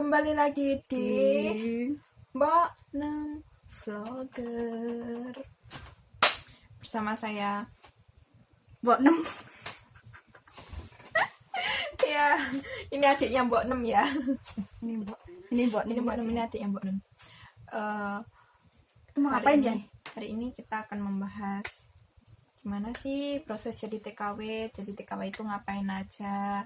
kembali lagi di Mbak Nem Vlogger bersama saya Mbok Nem. ya, ini adiknya Mbak Nem ya. Ini Mbok Nem, ini adiknya Mbak Nem. Itu mau ngapain ya? Hari ini kita akan membahas gimana sih proses jadi TKW. Jadi TKW itu ngapain aja,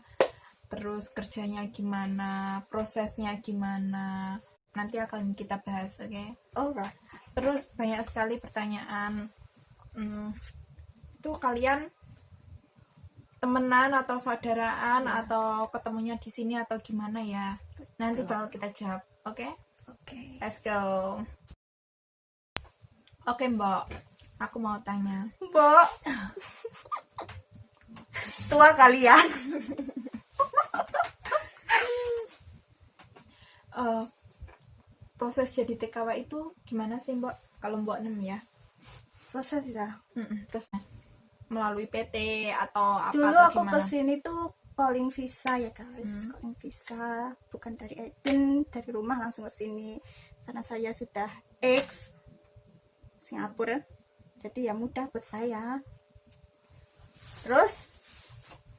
terus kerjanya gimana, prosesnya gimana, nanti akan kita bahas, oke? Okay? Alright. Terus banyak sekali pertanyaan, itu kalian temenan atau saudaraan atau ketemunya di sini atau gimana ya? Nanti bakal kita jawab, oke? Okay? Oke. Let's go. Oke, Mbak, aku mau tanya. Mbok. Tua kalian. Proses jadi TKW itu gimana sih, Mbak? Kalau Mbak Nem ya? Proses ya. Terus melalui PT atau apa? Dulu atau aku gimana? kesini tuh calling visa ya guys. Calling visa, bukan dari agent, dari rumah langsung kesini. Karena saya sudah ex Singapura, jadi ya mudah buat saya. Terus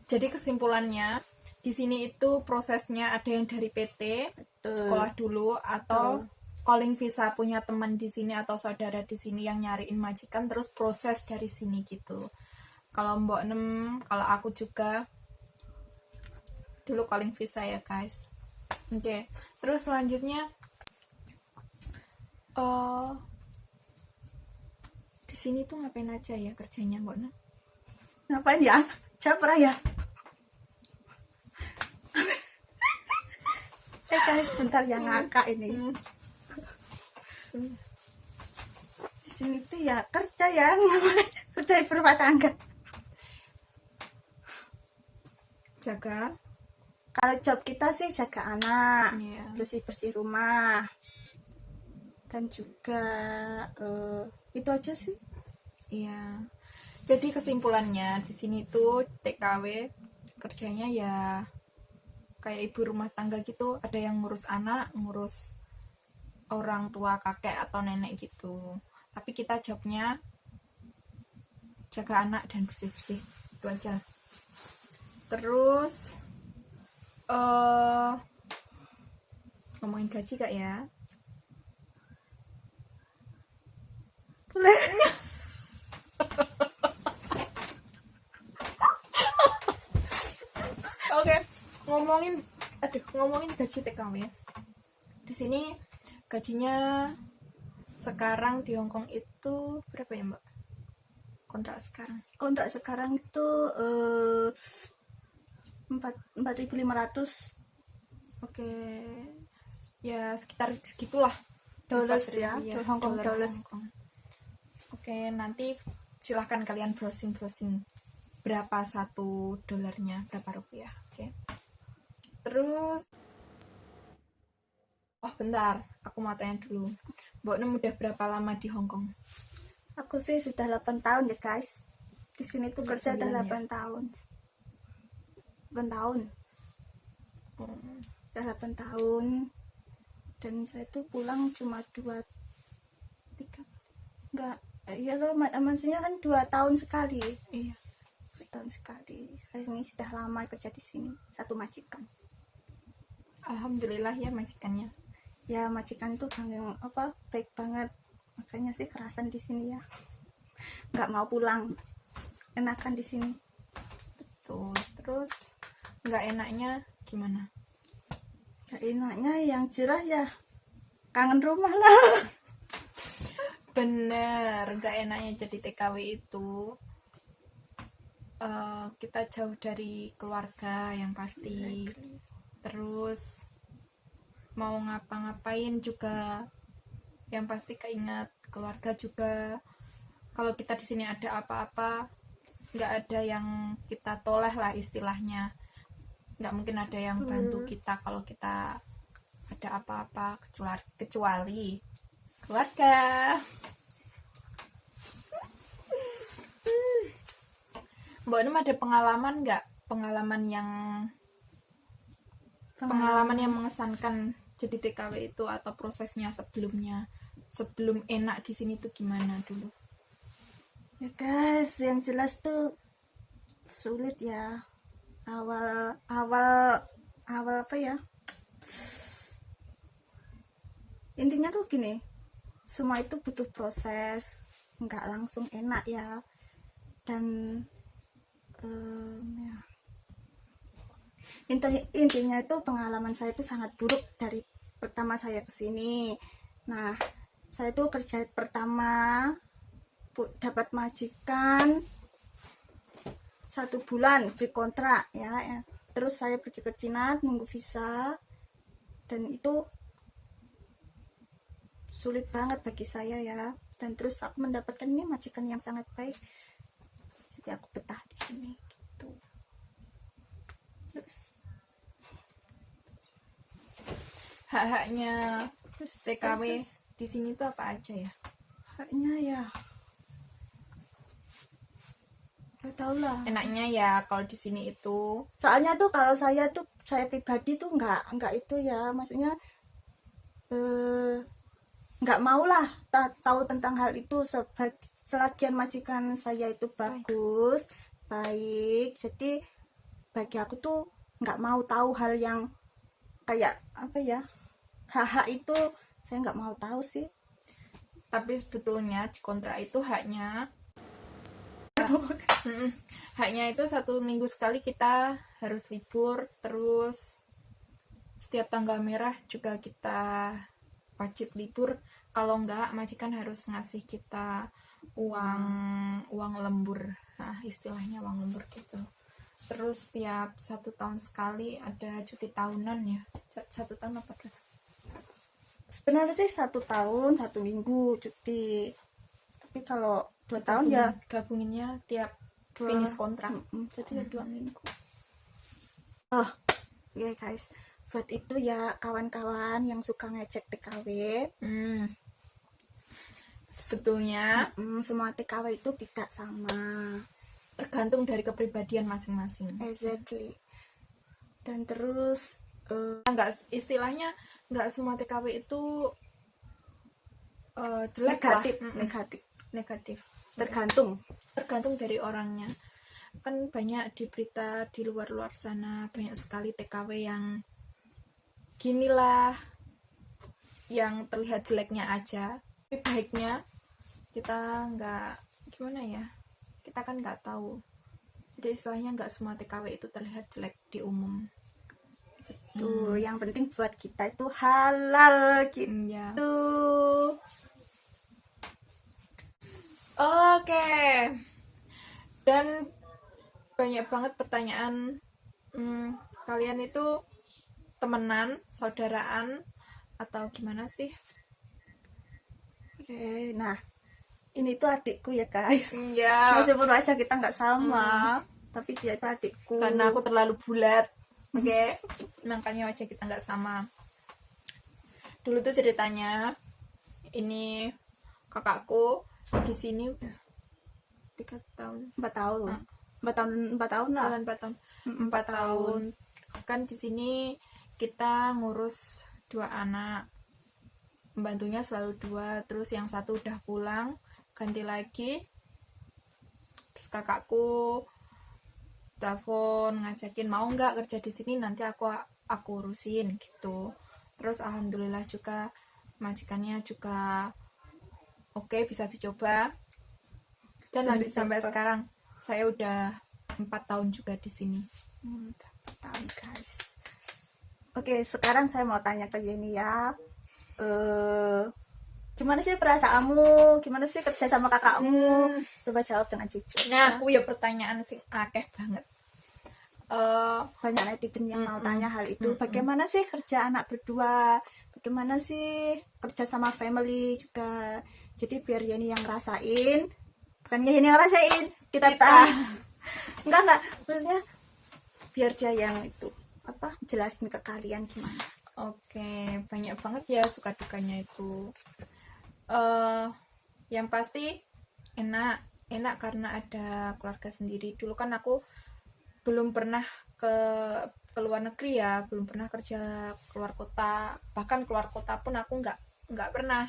jadi kesimpulannya di sini itu prosesnya ada yang dari PT, sekolah dulu, atau calling visa punya teman di sini atau saudara di sini yang nyariin majikan, terus proses dari sini gitu. Kalau Mbak Nem, kalau aku juga dulu calling visa ya guys. Oke. Terus selanjutnya di sini tuh ngapain aja ya kerjanya, Mbak Nem? ngapain ya? Capra ya? Guys, bentar yang ngakak ini. Di sini tuh ya kerja ya, kerja berumah tangga. Jaga. Kalau job kita sih jaga anak, Iya. bersih-bersih rumah, dan juga itu aja sih. Iya. Jadi kesimpulannya di sini tuh TKW kerjanya ya kayak ibu rumah tangga gitu, ada yang ngurus anak, ngurus orang tua, kakek atau nenek gitu. Tapi kita jobnya jaga anak dan bersih-bersih, itu aja. Terus ngomongin gaji kak ya. Boleh. Oke, ngomongin gaji TKW. Di sini gajinya sekarang di Hongkong itu berapa ya, Mbak? Kontrak sekarang. Kontrak sekarang itu 4.500 Oke. Ya sekitar segitulah. dollars 4.000 ya, Hong Kong dolar dollars. Hongkong. Oke, nanti silahkan kalian browsing berapa satu dolarnya, berapa rupiah. Oke. Terus bentar, aku mau tanya dulu. Mbak Nem udah berapa lama di Hongkong? Aku sih sudah 8 tahun ya guys. Di sini tuh kerja udah 9 8 tahun. 8 tahun. Udah 8 tahun. Dan saya tuh pulang cuma 2 3 enggak, ya loh, maksudnya kan 2 tahun sekali. Iya. 2 tahun sekali. Saya ini sudah lama kerja di sini, satu majikan. Alhamdulillah ya majikannya. Ya majikan tuh baik banget. Makanya sih kerasan di sini ya. Nggak mau pulang. Enakan di sini. Tuh, terus nggak enaknya gimana? Nggak enaknya yang jelas ya kangen rumah lah. Bener, nggak enaknya jadi TKW itu kita jauh dari keluarga yang pasti. Terus mau ngapa-ngapain juga yang pasti keinget keluarga juga. Kalau kita di sini ada apa-apa, nggak ada yang kita toleh lah istilahnya. Nggak mungkin ada yang bantu kita kalau kita ada apa-apa, kecuali keluarga. Mbak Nem ada pengalaman nggak? Pengalaman yang mengesankan jadi TKW itu, atau prosesnya sebelumnya, sebelum enak di sini tuh gimana dulu? Ya guys, yang jelas tuh sulit ya. Awal awal awal apa ya? Intinya tuh gini, semua itu butuh proses, nggak langsung enak ya. Dan ya. Intinya itu pengalaman saya itu sangat buruk dari pertama saya kesini. Nah, saya tuh kerja pertama dapat majikan 1 bulan free kontrak ya. Terus saya pergi ke Cina nunggu visa, dan itu sulit banget bagi saya ya. Dan terus aku mendapatkan ini majikan yang sangat baik, jadi aku betah di sini gitu. Terus Hak-haknya TKW di sini tuh apa aja ya? haknya ya nggak tahu lah. Enaknya ya kalau di sini itu, Soalnya tuh kalau saya pribadi tuh nggak itu ya, maksudnya nggak mau lah tahu tentang hal itu. Selagian majikan saya itu bagus, baik, jadi bagi aku tuh nggak mau tahu hal yang kayak apa ya, hak itu saya nggak mau tahu sih. tapi sebetulnya di kontrak itu haknya haknya itu 1 minggu sekali kita harus libur, terus setiap tanggal merah juga kita wajib libur. Kalau enggak, majikan harus ngasih kita uang lembur, nah istilahnya uang lembur gitu. Terus setiap 1 tahun sekali ada cuti tahunan ya, 1 tahun apa tuh? Sebenarnya sih 1 tahun 1 minggu cuti, tapi kalau 2 tahun ya Gabunginnya tiap finish kontrak. jadi ya 2 minggu. Oh ya guys, buat itu ya kawan-kawan yang suka ngecek TKW, Sebetulnya semua TKW itu tidak sama. tergantung dari kepribadian masing-masing. Exactly. Dan terus Istilahnya nggak semua TKW itu jelek lah. negatif Tergantung dari orangnya. Kan banyak di berita di luar sana, banyak sekali TKW yang ginilah, yang terlihat jeleknya aja. Tapi baiknya kita nggak, gimana ya, kita kan nggak tahu. Jadi istilahnya nggak semua TKW itu terlihat jelek di umum. tuh yang penting buat kita itu halal gitu. Ya. Oke. Dan banyak banget pertanyaan, kalian itu temenan, saudaraan, atau gimana sih? Oke, nah ini tuh adikku ya guys. Ya. Meskipun wajah kita nggak sama, tapi dia itu adikku. Karena aku terlalu bulat, oke, makanya wajah kita nggak sama. Dulu tuh ceritanya, ini kakakku di sini udah 3 tahun, 4 tahun, 4 tahun lah. jalan 4 tahun, 4 tahun. Kan di sini kita ngurus 2 anak, pembantunya selalu 2, terus yang 1 udah pulang, ganti lagi. Terus kakakku telepon ngajakin mau nggak kerja di sini, nanti aku urusin gitu. Terus alhamdulillah juga majikannya juga oke, bisa dicoba. Dan lanjut sampai sekarang saya udah 4 tahun juga di sini. 4 tahun guys. Oke, sekarang saya mau tanya ke Yeni ya. Gimana sih perasaanmu? Gimana sih kerja sama kakakmu? Coba jawab dengan jujur. Nah, aku ya pertanyaan sing akeh banget. Banyak netizen yang mau tanya hal itu. Bagaimana sih kerja anak berdua? Bagaimana sih kerja sama family juga? Jadi biar Yeni yang ngerasain, bukan Yeni yang ngerasain, kita tahu. Enggak, maksudnya biar dia yang itu jelasin ke kalian gimana. Oke, banyak banget ya suka dukanya itu. Yang pasti enak karena ada keluarga sendiri. Dulu kan aku belum pernah ke luar negeri ya, belum pernah kerja keluar kota, bahkan keluar kota pun aku nggak pernah.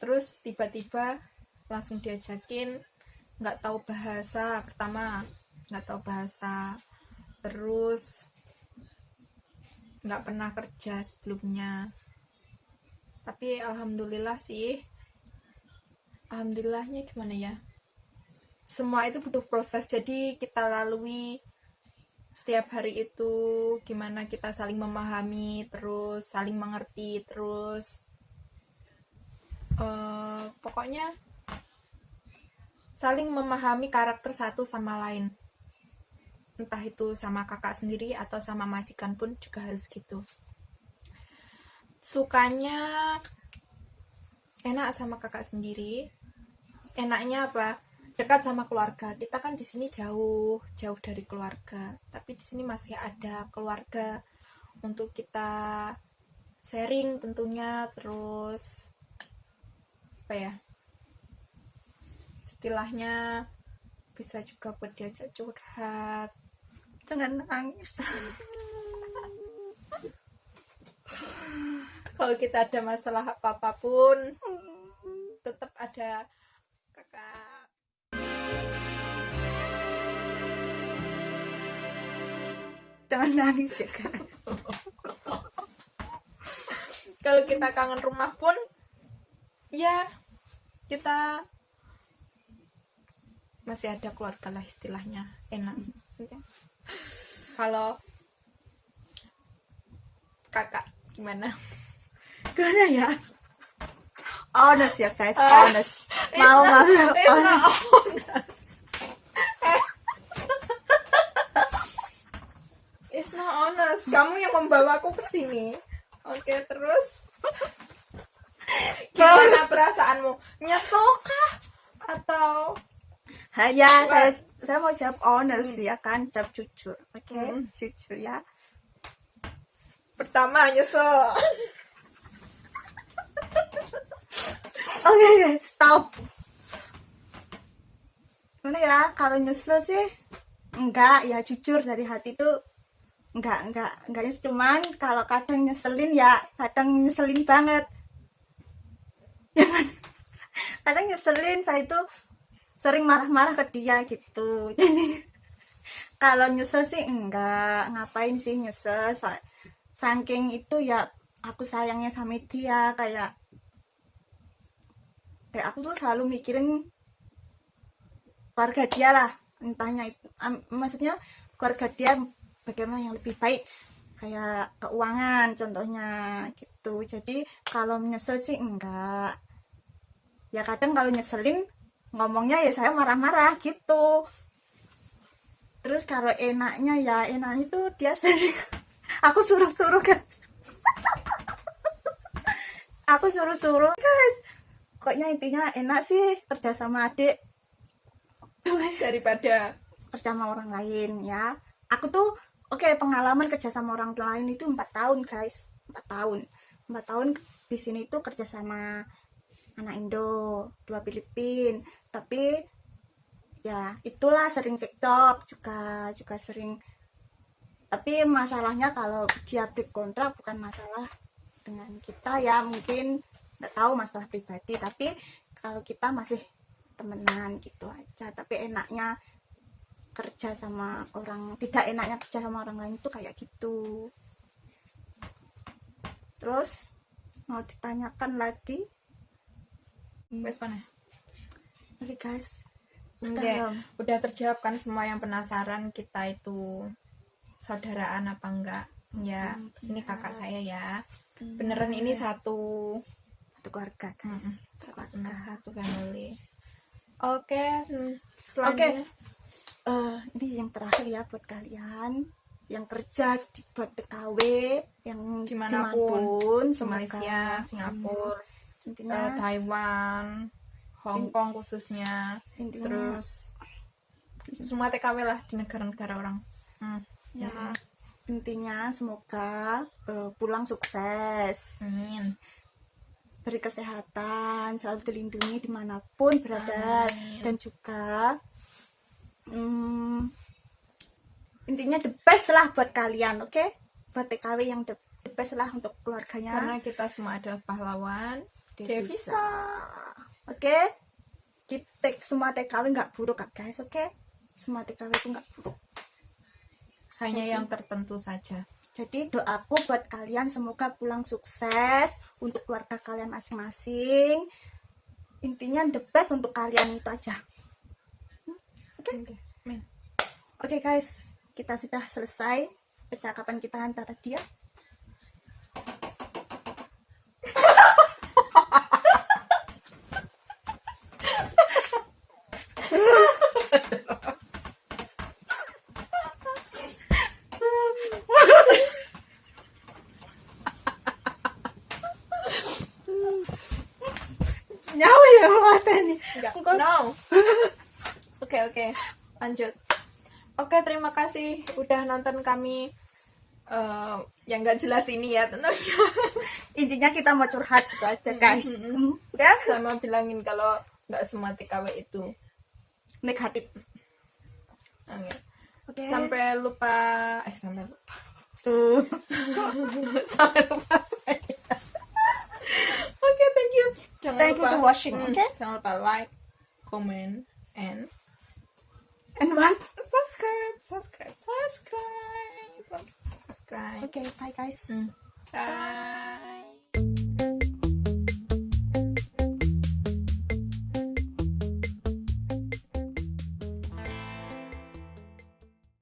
Terus tiba-tiba langsung diajakin, nggak tahu bahasa, pertama nggak tahu bahasa, terus nggak pernah kerja sebelumnya. Tapi alhamdulillah sih, alhamdulillahnya gimana ya, semua itu butuh proses, jadi kita lalui setiap hari itu, gimana kita saling memahami, terus saling mengerti, terus pokoknya saling memahami karakter satu sama lain, entah itu sama kakak sendiri atau sama majikan pun juga harus gitu. Sukanya enak sama kakak sendiri, enaknya apa, dekat sama keluarga. Kita kan di sini jauh dari keluarga, tapi di sini masih ada keluarga untuk kita sharing tentunya, terus apa ya, istilahnya bisa juga buat diajak curhat. Jangan nangis. Kalau kita ada masalah apapun tetap ada kakak. Jangan nangis ya kan. Kalau kita kangen rumah pun ya kita masih ada keluarga lah, istilahnya enak. Kalau kakak gimana? Gimana ya? Honest ya guys, honest. Mau honest. It's not honest. Kamu yang membawa aku ke sini. Oke, terus gimana perasaanmu? Nyesel kah? Atau Ya, saya mau jawab honest ya kan, jawab jujur. Oke, jujur ya. pertama nyesel? Oke, stop. Gimana ya, kalau nyesel sih enggak, ya jujur dari hati tuh enggaknya, cuman kalau kadang nyeselin ya, kadang nyeselin banget. Kadang nyeselin, saya itu sering marah-marah ke dia gitu. Jadi kalau nyesel sih enggak, ngapain sih nyesel, saking itu ya aku sayangnya sama dia, kayak aku tuh selalu mikirin keluarga dia lah, entahnya itu maksudnya keluarga dia bagaimana yang lebih baik, kayak keuangan contohnya gitu. Jadi kalau menyesal sih enggak, ya kadang kalau nyeselin ngomongnya ya saya marah-marah gitu. Terus kalau enaknya ya enak itu dia sering aku suruh-suruh guys. Aku suruh-suruh guys, pokoknya intinya enak sih kerja sama adik daripada kerja sama orang lain ya. Aku tuh pengalaman kerja sama orang lain itu 4 tahun guys, 4 tahun di sini tuh kerja sama anak Indo, 2 Filipin. Tapi ya itulah sering cekcok juga sering. Tapi masalahnya kalau dia break kontrak bukan masalah dengan kita ya, mungkin nggak tahu, masalah pribadi. Tapi kalau kita masih temenan gitu aja. Tapi enaknya kerja sama orang, tidak enaknya kerja sama orang lain tuh kayak gitu. Terus mau ditanyakan lagi? wes mana? Oke guys, Udah terjawab kan semua yang penasaran kita itu saudaraan apa enggak ya. Ini kakak saya ya, beneran ini satu keluarga guys, satu family. Oke, selanjutnya ini yang terakhir ya buat kalian yang kerja buat TKW yang dimanapun, semoga, Malaysia, Singapura, Taiwan, Hong Kong khususnya, intinya, terus semua TKW lah di negara-negara orang. Ya, intinya semoga pulang sukses, Amin. beri kesehatan, selalu dilindungi dimanapun berada. Amin. Dan juga intinya the best lah buat kalian, oke? Buat TKW yang the best lah untuk keluarganya. Karena kita semua adalah pahlawan Devisa. Oke? Kita semua TKW nggak buruk kan guys, oke? Semua TKW itu nggak buruk. Hanya yang tertentu saja. Jadi doaku buat kalian semoga pulang sukses untuk keluarga kalian masing-masing. Intinya the best untuk kalian itu aja. Oke? Amin. Oke guys, kita sudah selesai percakapan kita antara dia. Nyawa ya mata nih. No. Oke, lanjut. Oke, terima kasih udah nonton kami yang nggak jelas ini ya tentunya. Intinya kita mau curhat gitu aja guys. Ya, Sama bilangin kalau nggak semua TKW itu. negatif. Oke. Oke. Sampai lupa. Sampai lupa. Oke, thank you. Jangan Thank you lupa, to watching, oke? Jangan lupa like, comment, and And what? subscribe. Okay, bye guys. Bye.